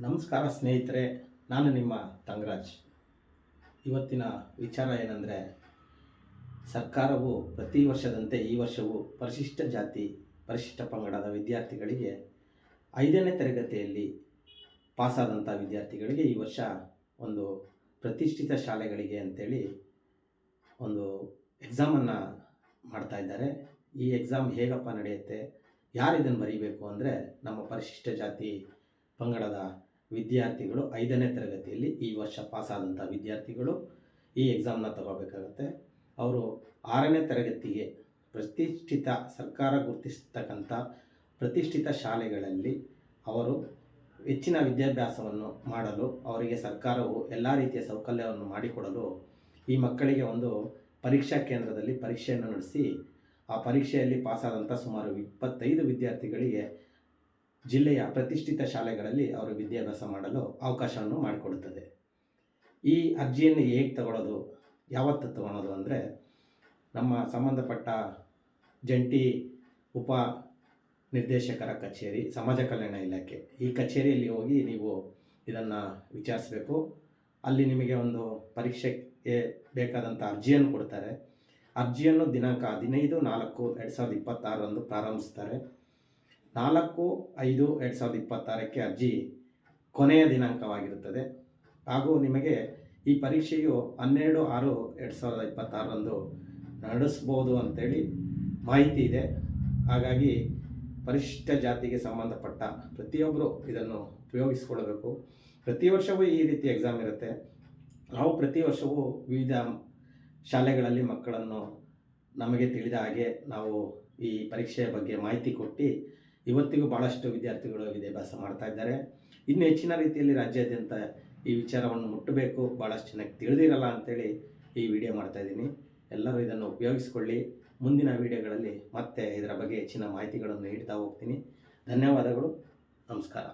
ನಮಸ್ಕಾರ ಸ್ನೇಹಿತರೆ, ನಾನು ನಿಮ್ಮ ತಂಗರಾಜ್. ಇವತ್ತಿನ ವಿಚಾರ ಏನಂದರೆ, ಸರ್ಕಾರವು ಪ್ರತಿ ವರ್ಷದಂತೆ ಈ ವರ್ಷವೂ ಪರಿಶಿಷ್ಟ ಜಾತಿ ಪರಿಶಿಷ್ಟ ಪಂಗಡದ ವಿದ್ಯಾರ್ಥಿಗಳಿಗೆ 5ನೇ ತರಗತಿಯಲ್ಲಿ ಪಾಸಾದಂಥ ವಿದ್ಯಾರ್ಥಿಗಳಿಗೆ ಈ ವರ್ಷ ಒಂದು ಪ್ರತಿಷ್ಠಿತ ಶಾಲೆಗಳಿಗೆ ಅಂಥೇಳಿ ಒಂದು ಎಕ್ಸಾಮನ್ನು ಮಾಡ್ತಾಯಿದ್ದಾರೆ. ಈ ಎಕ್ಸಾಮ್ ಹೇಗಪ್ಪ ನಡೆಯುತ್ತೆ, ಯಾರು ಇದನ್ನು ಬರೀಬೇಕು ಅಂದರೆ, ನಮ್ಮ ಪರಿಶಿಷ್ಟ ಜಾತಿ ಪಂಗಡದ ವಿದ್ಯಾರ್ಥಿಗಳು 5ನೇ ತರಗತಿಯಲ್ಲಿ ಈ ವರ್ಷ ಪಾಸಾದಂಥ ವಿದ್ಯಾರ್ಥಿಗಳು ಈ ಎಕ್ಸಾಮ್ನ ತಗೋಬೇಕಾಗತ್ತೆ. ಅವರು 6ನೇ ತರಗತಿಗೆ ಪ್ರತಿಷ್ಠಿತ ಸರ್ಕಾರ ಗುರುತಿಸ್ತಕ್ಕಂಥ ಪ್ರತಿಷ್ಠಿತ ಶಾಲೆಗಳಲ್ಲಿ ಅವರು ಹೆಚ್ಚಿನ ವಿದ್ಯಾಭ್ಯಾಸವನ್ನು ಮಾಡಲು ಅವರಿಗೆ ಸರ್ಕಾರವು ಎಲ್ಲ ರೀತಿಯ ಸೌಕರ್ಯವನ್ನು ಮಾಡಿಕೊಡಲು ಈ ಮಕ್ಕಳಿಗೆ ಒಂದು ಪರೀಕ್ಷಾ ಕೇಂದ್ರದಲ್ಲಿ ಪರೀಕ್ಷೆಯನ್ನು ನಡೆಸಿ ಆ ಪರೀಕ್ಷೆಯಲ್ಲಿ ಪಾಸಾದಂಥ ಸುಮಾರು 25 ವಿದ್ಯಾರ್ಥಿಗಳಿಗೆ ಜಿಲ್ಲೆಯ ಪ್ರತಿಷ್ಠಿತ ಶಾಲೆಗಳಲ್ಲಿ ಅವರು ವಿದ್ಯಾಭ್ಯಾಸ ಮಾಡಲು ಅವಕಾಶವನ್ನು ಮಾಡಿಕೊಡುತ್ತದೆ. ಈ ಅರ್ಜಿಯನ್ನು ಹೇಗೆ ತಗೊಳ್ಳೋದು, ಯಾವತ್ತು ತಗೊಳ್ಳೋದು ಅಂದರೆ, ನಮ್ಮ ಸಂಬಂಧಪಟ್ಟ ಜಂಟಿ ಉಪ ನಿರ್ದೇಶಕರ ಕಚೇರಿ, ಸಮಾಜ ಕಲ್ಯಾಣ ಇಲಾಖೆ, ಈ ಕಚೇರಿಯಲ್ಲಿ ಹೋಗಿ ನೀವು ಇದನ್ನು ವಿಚಾರಿಸಬೇಕು. ಅಲ್ಲಿ ನಿಮಗೆ ಒಂದು ಪರೀಕ್ಷೆಗೆ ಬೇಕಾದಂಥ ಅರ್ಜಿಯನ್ನು ಕೊಡ್ತಾರೆ. ಅರ್ಜಿಯನ್ನು ದಿನಾಂಕ 15/4/2026 ಪ್ರಾರಂಭಿಸ್ತಾರೆ. 4/5/2026 ಅರ್ಜಿ ಕೊನೆಯ ದಿನಾಂಕವಾಗಿರುತ್ತದೆ. ಹಾಗೂ ನಿಮಗೆ ಈ ಪರೀಕ್ಷೆಯು 12/6/2026 ನಡೆಸ್ಬೋದು ಅಂತೇಳಿ ಮಾಹಿತಿ ಇದೆ. ಹಾಗಾಗಿ ಪರಿಶಿಷ್ಟ ಜಾತಿಗೆ ಸಂಬಂಧಪಟ್ಟ ಪ್ರತಿಯೊಬ್ಬರು ಇದನ್ನು ಉಪಯೋಗಿಸ್ಕೊಳ್ಬೇಕು. ಪ್ರತಿ ವರ್ಷವೂ ಈ ರೀತಿ ಎಕ್ಸಾಮ್ ಇರುತ್ತೆ. ನಾವು ಪ್ರತಿ ವರ್ಷವೂ ವಿವಿಧ ಶಾಲೆಗಳಲ್ಲಿ ಮಕ್ಕಳನ್ನು ನಮಗೆ ತಿಳಿದ ಹಾಗೆ ನಾವು ಈ ಪರೀಕ್ಷೆಯ ಬಗ್ಗೆ ಮಾಹಿತಿ ಕೊಟ್ಟು ಇವತ್ತಿಗೂ ಭಾಳಷ್ಟು ವಿದ್ಯಾರ್ಥಿಗಳು ವಿದ್ಯಾಭ್ಯಾಸ ಮಾಡ್ತಾ ಇದ್ದಾರೆ. ಇನ್ನು ಹೆಚ್ಚಿನ ರೀತಿಯಲ್ಲಿ ರಾಜ್ಯಾದ್ಯಂತ ಈ ವಿಚಾರವನ್ನು ಮುಟ್ಟಬೇಕು, ಭಾಳಷ್ಟು ಜನಕ್ಕೆ ತಿಳಿದಿರಲ್ಲ ಅಂಥೇಳಿ ಈ ವಿಡಿಯೋ ಮಾಡ್ತಾಯಿದ್ದೀನಿ. ಎಲ್ಲರೂ ಇದನ್ನು ಉಪಯೋಗಿಸ್ಕೊಳ್ಳಿ. ಮುಂದಿನ ವಿಡಿಯೋಗಳಲ್ಲಿ ಮತ್ತೆ ಇದರ ಬಗ್ಗೆ ಹೆಚ್ಚಿನ ಮಾಹಿತಿಗಳನ್ನು ನೀಡ್ತಾ ಹೋಗ್ತೀನಿ. ಧನ್ಯವಾದಗಳು. ನಮಸ್ಕಾರ.